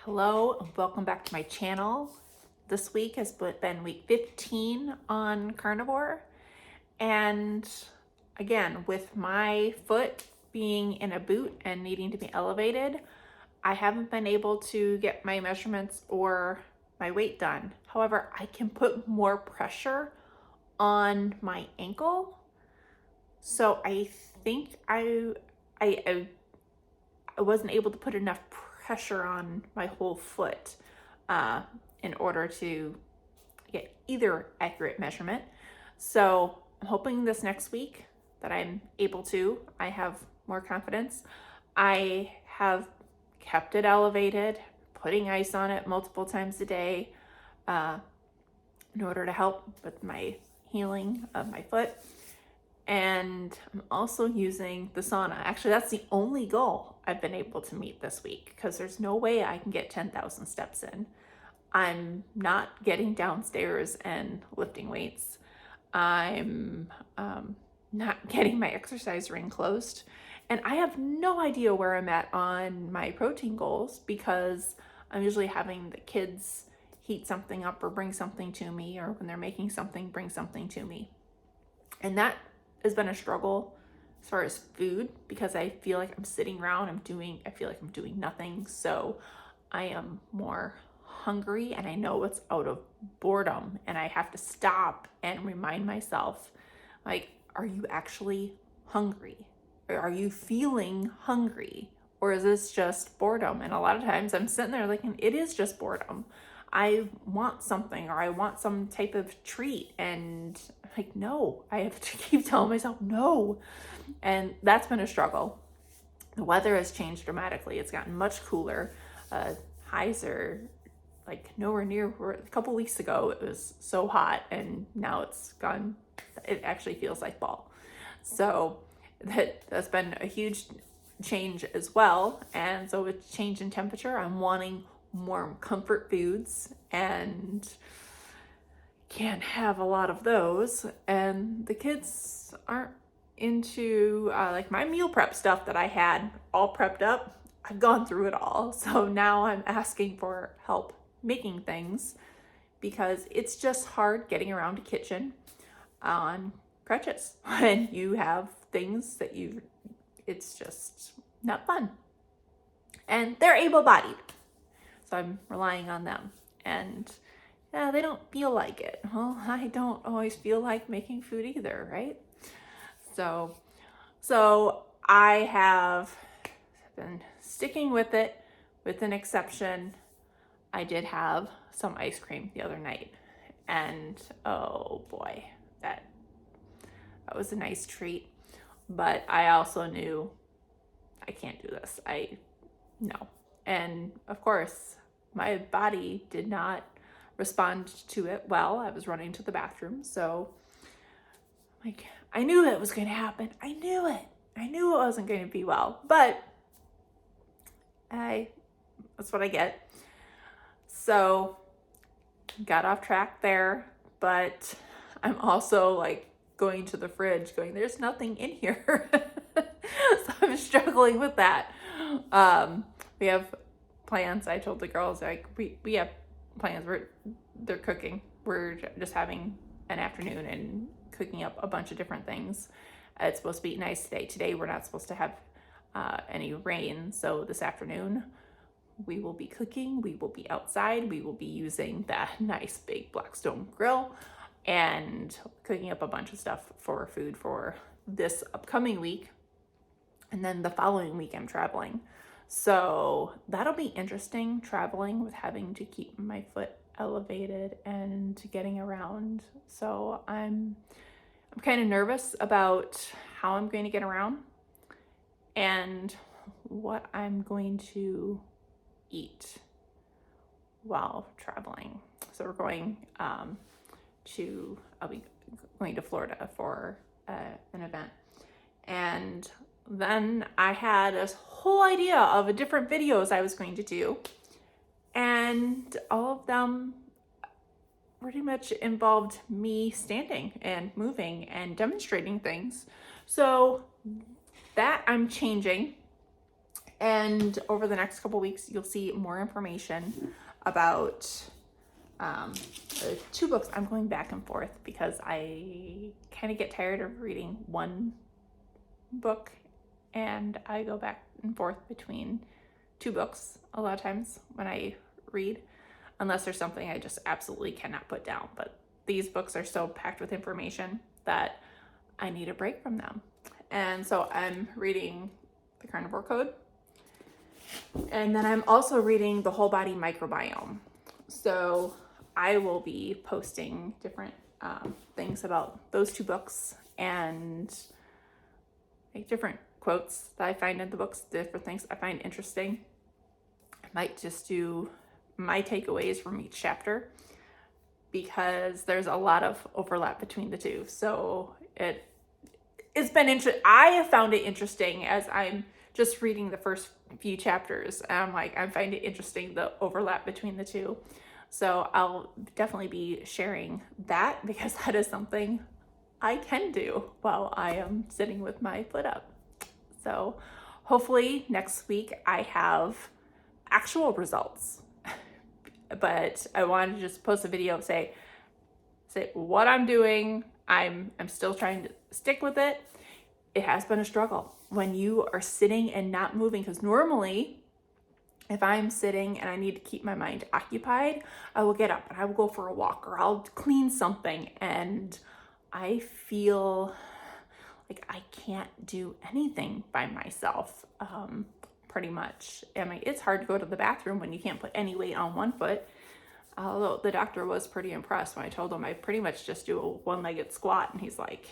Hello, welcome back to my channel. This week has been week 15 on Carnivore. And again, with my foot being in a boot and needing to be elevated, I haven't been able to get my measurements or my weight done. However, I can put more pressure on my ankle. So I think I wasn't able to put enough pressure on my whole foot in order to get either accurate measurement. So I'm hoping this next week that I'm able to. I have more confidence. I have kept it elevated, putting ice on it multiple times a day in order to help with my healing of my foot. And I'm also using the sauna. Actually, that's the only goal I've been able to meet this week because there's no way I can get 10,000 steps in. I'm not getting downstairs and lifting weights. I'm not getting my exercise ring closed. And I have no idea where I'm at on my protein goals because I'm usually having the kids heat something up or bring something to me, or when they're making something, bring something to me. And that has been a struggle as far as food because I feel like I'm sitting around, I feel like I'm doing nothing. So I am more hungry, and I know it's out of boredom, and I have to stop and remind myself, like, are you actually hungry? Or are you feeling hungry? Or is this just boredom? And a lot of times I'm sitting there thinking, it is just boredom. I want something, or I want some type of treat, and like, no, I have to keep telling myself no. And that's been a struggle. The weather has changed dramatically. It's gotten much cooler. Highs are like nowhere near where a couple weeks ago it was so hot, and now it's gone. It actually feels like fall. So that's been a huge change as well. And so with change in temperature, I'm wanting more comfort foods, and can't have a lot of those. And the kids aren't into like my meal prep stuff that I had all prepped up. I've gone through it all. So now I'm asking for help making things because it's just hard getting around a kitchen on crutches when you have things that it's just not fun. And they're able-bodied. So I'm relying on them. And yeah, they don't feel like it. Well, I don't always feel like making food either, right? So I have been sticking with it, with an exception. I did have some ice cream the other night, and oh boy, that was a nice treat. But I also knew I can't do this. No. And of course, my body did not respond to it well. I was running to the bathroom. So like, I knew that was going to happen. I knew it. I knew it wasn't going to be well, but that's what I get. So got off track there, but I'm also like going to the fridge going, there's nothing in here. So I'm struggling with that. We have plans. I told the girls, like, we have plans. They're cooking. We're just having an afternoon and cooking up a bunch of different things. It's supposed to be nice today. Today we're not supposed to have any rain. So this afternoon we will be cooking. We will be outside. We will be using that nice big Blackstone grill and cooking up a bunch of stuff for food for this upcoming week. And then the following week I'm traveling. So that'll be interesting, traveling with having to keep my foot elevated and getting around. So I'm kind of nervous about how I'm going to get around and what I'm going to eat while traveling. So we're going I'll be going to Florida for an event. And then I had this whole idea of different videos I was going to do, and all of them pretty much involved me standing and moving and demonstrating things. So that I'm changing, And over the next couple weeks, you'll see more information about 2 books. I'm going back and forth because I kind of get tired of reading one book, and I go back and forth between 2 books a lot of times when I read, unless there's something I just absolutely cannot put down. But these books are so packed with information that I need a break from them. And so I'm reading the Carnivore Code, and then I'm also reading the Whole Body Microbiome. So I will be posting different things about those 2 books, and like different quotes that I find in the books, different things I find interesting. I might just do my takeaways from each chapter because there's a lot of overlap between the 2. So it's been interesting. I have found it interesting as I'm just reading the first few chapters. I'm like, I find it interesting, the overlap between the 2. So I'll definitely be sharing that because that is something I can do while I am sitting with my foot up. So hopefully next week I have actual results. But I wanted to just post a video, say what I'm doing. I'm still trying to stick with it. It has been a struggle when you are sitting and not moving, because normally if I'm sitting and I need to keep my mind occupied, I will get up and I will go for a walk, or I'll clean something, and I feel like I can't do anything by myself, pretty much. I mean, it's hard to go to the bathroom when you can't put any weight on one foot. Although the doctor was pretty impressed when I told him I pretty much just do a one-legged squat, and he's like,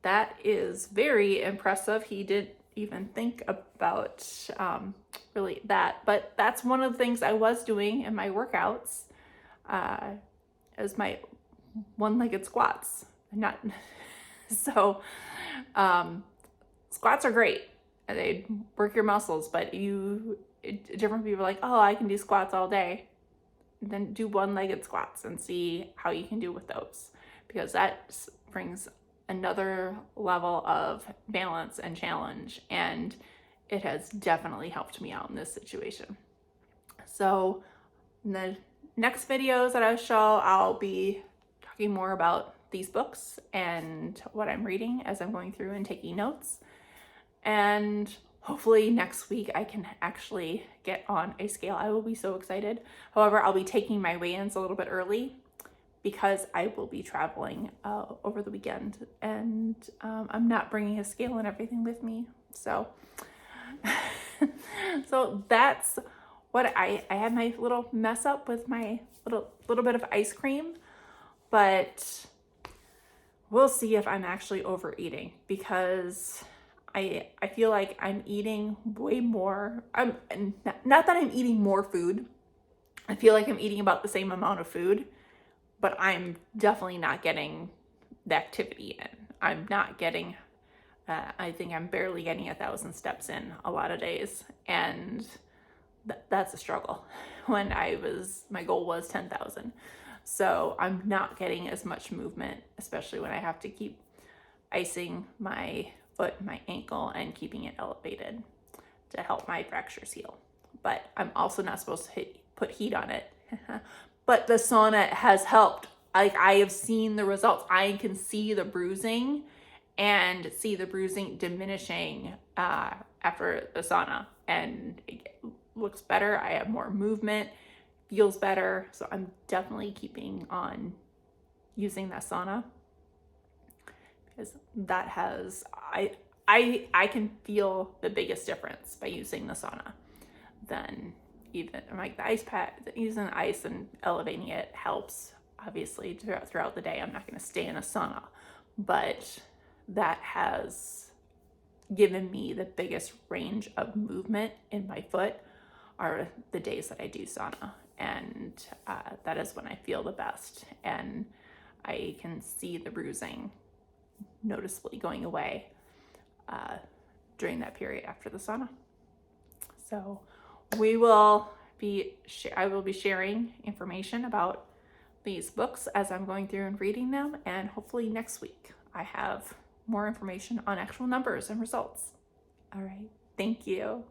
that is very impressive. He didn't even think about really that, but that's one of the things I was doing in my workouts, as my one-legged squats. Not so squats are great. They work your muscles, but different people are like, oh, I can do squats all day. Then do one-legged squats and see how you can do with those, because that brings another level of balance and challenge, and it has definitely helped me out in this situation. So in the next videos that I show, I'll be talking more about these books and what I'm reading as I'm going through and taking notes. And hopefully next week I can actually get on a scale. I will be so excited. However, I'll be taking my weigh-ins a little bit early because I will be traveling over the weekend, and I'm not bringing a scale and everything with me. So, so that's what I had my little mess up with my little bit of ice cream, but we'll see if I'm actually overeating, because I feel like I'm eating way more. I'm not that I'm eating more food. I feel like I'm eating about the same amount of food, but I'm definitely not getting the activity in. I'm not getting, I think I'm barely getting 1,000 steps in a lot of days. And that's a struggle when my goal was 10,000. So I'm not getting as much movement, especially when I have to keep icing my foot, my ankle, and keeping it elevated to help my fractures heal. But I'm also not supposed to put heat on it. But the sauna has helped. Like, I have seen the results. I can see the bruising and see the bruising diminishing after the sauna, and it looks better. I have more movement, feels better. So I'm definitely keeping on using that sauna, because that has, I can feel the biggest difference by using the sauna than even like the ice pack. Using the ice and elevating it helps, obviously, throughout the day. I'm not going to stay in a sauna, but that has given me the biggest range of movement in my foot are the days that I do sauna, and that is when I feel the best, and I can see the bruising noticeably going away during that period after the sauna. So I will be sharing information about these books as I'm going through and reading them, and hopefully next week I have more information on actual numbers and results. All right, thank you.